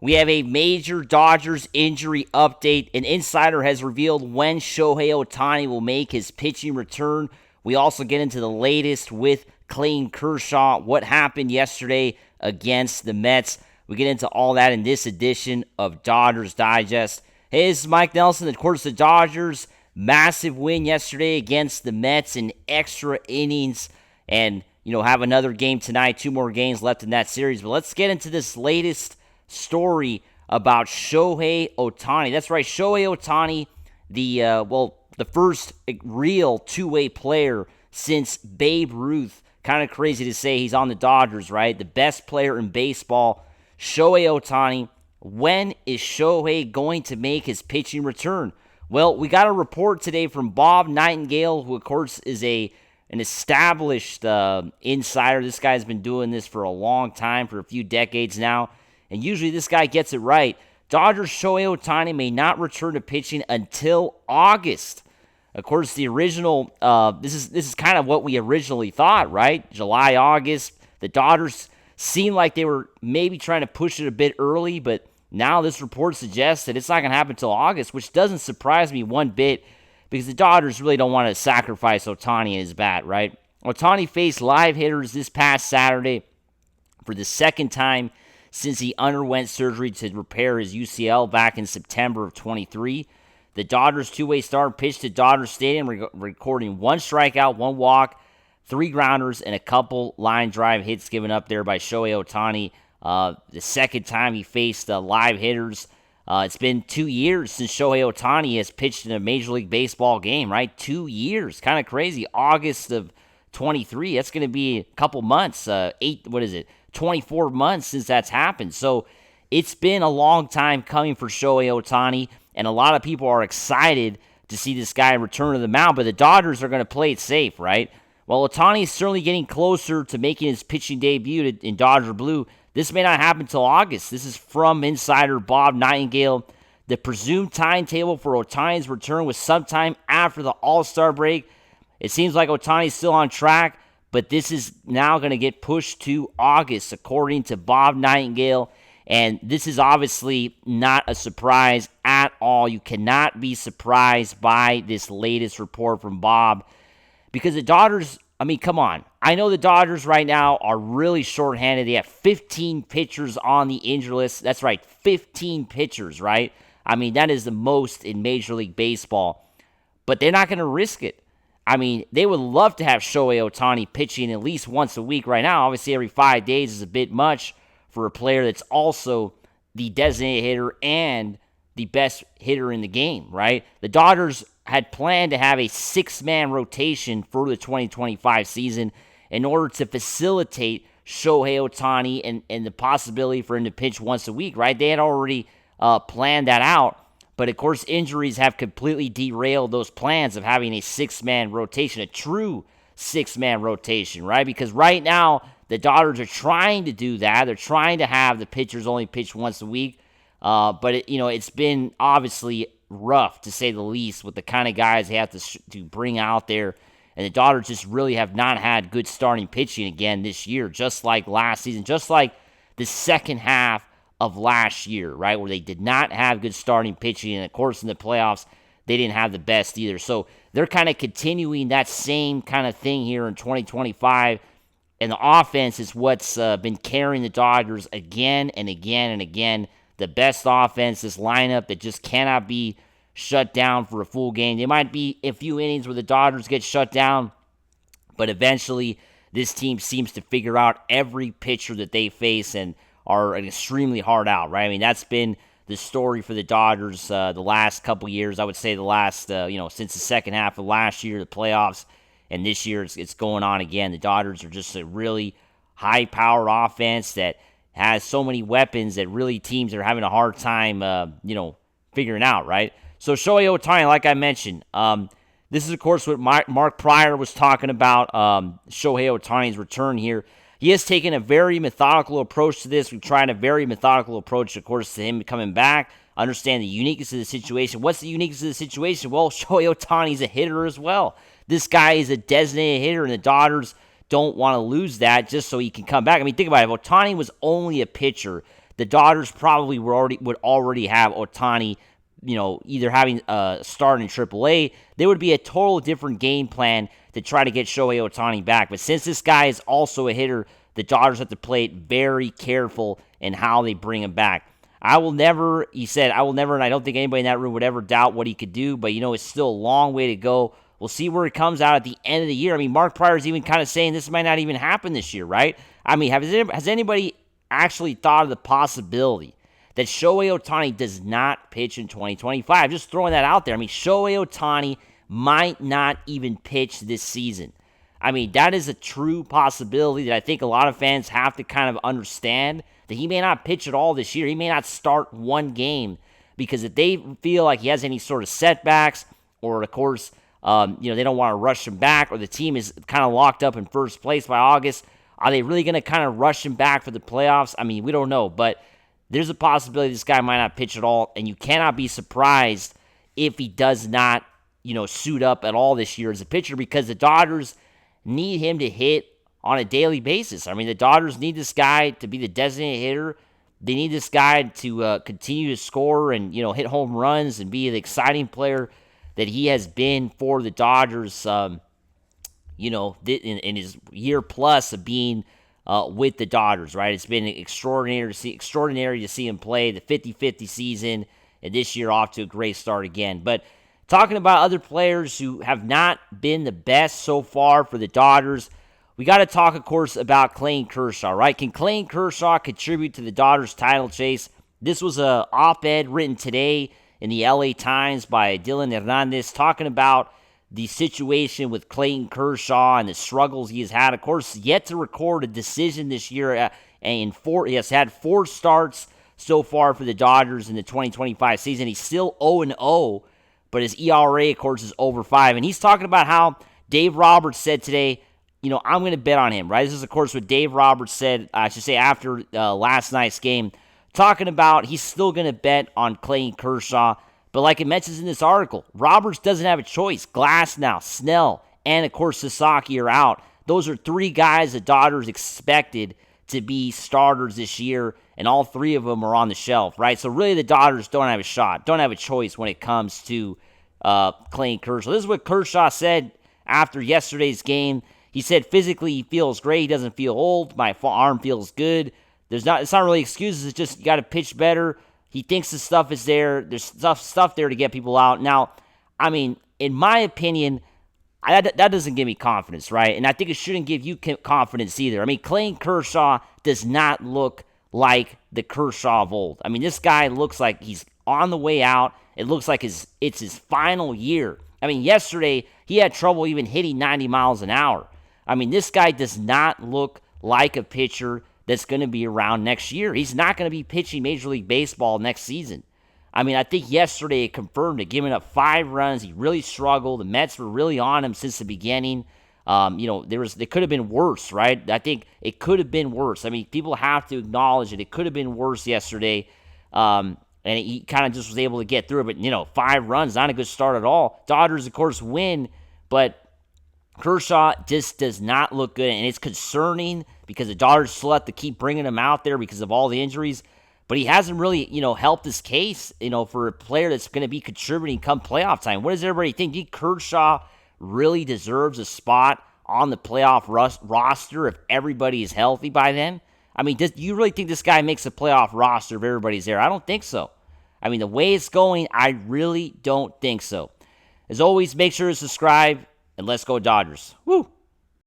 We have a major Dodgers injury update. An insider has revealed when Shohei Ohtani will make his pitching return. We also get into the latest with Clayton Kershaw, what happened yesterday against the Mets. We get into all that in this edition of Dodgers Digest. Hey, this is Mike Nelson. Of course, the Dodgers, massive win yesterday against the Mets in extra innings. And, have another game tonight, 2 more games left in that series. But let's get into this latest story about Shohei Ohtani. That's right, Shohei Ohtani, the first real two-way player since Babe Ruth. Kind of crazy to say he's on the Dodgers, right? The best player in baseball, Shohei Ohtani. When is Shohei going to make his pitching return? Well, we got a report today from Bob Nightingale, who, of course, is an established insider. This guy's been doing this for a long time, for a few decades now. And usually this guy gets it right. Dodgers Shohei Ohtani may not return to pitching until August. Of course, the original, this is kind of what we originally thought, right? July, August. The Dodgers seemed like they were maybe trying to push it a bit early, but now this report suggests that it's not going to happen until August, which doesn't surprise me one bit because the Dodgers really don't want to sacrifice Ohtani and his bat, right? Ohtani faced live hitters this past Saturday for the second time since he underwent surgery to repair his UCL back in September of 23. The Dodgers two-way star pitched at Dodger Stadium, recording 1 strikeout, 1 walk, 3 grounders, and a couple line drive hits given up there by Shohei Ohtani. The second time he faced live hitters. It's been 2 years since Shohei Ohtani has pitched in a Major League Baseball game, right? 2 years. Kind of crazy. August of 23. That's going to be a couple months. 24 months since that's happened. So it's been a long time coming for Shohei Ohtani, and a lot of people are excited to see this guy return to the mound, but the Dodgers are going to play it safe, right? While Ohtani is certainly getting closer to making his pitching debut in Dodger Blue, this may not happen until August. This is from insider Bob Nightingale. The presumed timetable for Ohtani's return was sometime after the All-Star break. It seems like Ohtani is still on track, but this is now going to get pushed to August, according to Bob Nightingale. And this is obviously not a surprise at all. You cannot be surprised by this latest report from Bob. Because the Dodgers, come on. I know the Dodgers right now are really shorthanded. They have 15 pitchers on the injured list. That's right, 15 pitchers, right? That is the most in Major League Baseball. But they're not going to risk it. They would love to have Shohei Ohtani pitching at least once a week right now. Obviously, every 5 days is a bit much for a player that's also the designated hitter and the best hitter in the game, right? The Dodgers had planned to have a 6-man rotation for the 2025 season in order to facilitate Shohei Ohtani and the possibility for him to pitch once a week, right? They had already planned that out. But, of course, injuries have completely derailed those plans of having a 6-man rotation, a true 6-man rotation, right? Because right now, the Dodgers are trying to do that. They're trying to have the pitchers only pitch once a week. But, it's been obviously rough, to say the least, with the kind of guys they have to bring out there. And the Dodgers just really have not had good starting pitching again this year, just like last season, just like the second half of last year, right, where they did not have good starting pitching, and of course in the playoffs, they didn't have the best either. So they're kind of continuing that same kind of thing here in 2025, and the offense is what's been carrying the Dodgers again and again and again. The best offense, this lineup that just cannot be shut down for a full game. There might be a few innings where the Dodgers get shut down, but eventually this team seems to figure out every pitcher that they face and are an extremely hard out, right? That's been the story for the Dodgers the last couple years. I would say the last, since the second half of last year, the playoffs, and this year it's going on again. The Dodgers are just a really high-powered offense that has so many weapons that really teams are having a hard time, figuring out, right? So Shohei Ohtani, like I mentioned, this is, of course, what Mark Pryor was talking about, Shohei Ohtani's return here. He has taken a very methodical approach to this. We've tried a very methodical approach, of course, to him coming back. Understand the uniqueness of the situation. What's the uniqueness of the situation? Well, Shohei Ohtani's a hitter as well. This guy is a designated hitter, and the Dodgers don't want to lose that just so he can come back. Think about it. If Ohtani was only a pitcher, the Dodgers probably would already have Ohtani, either having a start in AAA. There would be a total different game plan to try to get Shohei Ohtani back. But since this guy is also a hitter, the Dodgers have to play it very careful in how they bring him back. He said, I will never, and I don't think anybody in that room would ever doubt what he could do, but it's still a long way to go. We'll see where it comes out at the end of the year. I mean, Mark Pryor's even kind of saying this might not even happen this year, right? I mean, has anybody actually thought of the possibility that Shohei Ohtani does not pitch in 2025? Just throwing that out there. I mean, Shohei Ohtani might not even pitch this season. I mean, that is a true possibility that I think a lot of fans have to kind of understand, that he may not pitch at all this year. He may not start one game, because if they feel like he has any sort of setbacks, or of course, they don't want to rush him back, or the team is kind of locked up in first place by August, are they really going to kind of rush him back for the playoffs? I mean, we don't know, but there's a possibility this guy might not pitch at all, and you cannot be surprised if he does not, suit up at all this year as a pitcher, because the Dodgers need him to hit on a daily basis. I mean, the Dodgers need this guy to be the designated hitter. They need this guy to continue to score and, hit home runs and be the exciting player that he has been for the Dodgers, in his year plus of being with the Dodgers, right? It's been extraordinary to see him play the 50-50 season, and this year off to a great start again. But talking about other players who have not been the best so far for the Dodgers, we got to talk, of course, about Clayton Kershaw, right? Can Clayton Kershaw contribute to the Dodgers title chase? This was an op-ed written today in the LA Times by Teoscar Hernandez, talking about the situation with Clayton Kershaw and the struggles he has had. Of course, yet to record a decision this year, and he has had 4 starts so far for the Dodgers in the 2025 season. He's still 0-0, but his ERA, of course, is over 5. And he's talking about how Dave Roberts said today, I'm going to bet on him, right? This is, of course, what Dave Roberts said, I should say, after last night's game, talking about he's still going to bet on Clayton Kershaw. But like it mentions in this article, Roberts doesn't have a choice. Glasnow, Snell, and, of course, Sasaki are out. Those are 3 guys the Dodgers expected to be starters this year, and all 3 of them are on the shelf, right? So really the Dodgers don't have a shot, don't have a choice when it comes to Clayton Kershaw. This is what Kershaw said after yesterday's game. He said physically he feels great. He doesn't feel old. My arm feels good. It's not really excuses. It's just you got to pitch better. He thinks the stuff is there. There's stuff there to get people out. Now, I mean, in my opinion, that doesn't give me confidence, right? And I think it shouldn't give you confidence either. I mean, Clayton Kershaw does not look like the Kershaw of old. I mean, this guy looks like he's on the way out. It looks like it's his final year. I mean, yesterday he had trouble even hitting 90 miles an hour. I mean, this guy does not look like a pitcher that's going to be around next year. He's not going to be pitching Major League Baseball next season. I mean, I think yesterday it confirmed it, giving up 5 runs. He really struggled. The Mets were really on him since the beginning. It could have been worse, right? I think it could have been worse. I mean, people have to acknowledge it. It could have been worse yesterday. And he kind of just was able to get through it. But, 5 runs, not a good start at all. Dodgers, of course, win, but Kershaw just does not look good, and it's concerning because the Dodgers still have to keep bringing him out there because of all the injuries. But he hasn't really, helped his case, for a player that's going to be contributing come playoff time. What does everybody think? Do you think Kershaw really deserves a spot on the playoff roster if everybody is healthy by then? I mean, do you really think this guy makes a playoff roster if everybody's there? I don't think so. I mean, the way it's going, I really don't think so. As always, make sure to subscribe, and let's go Dodgers. Woo!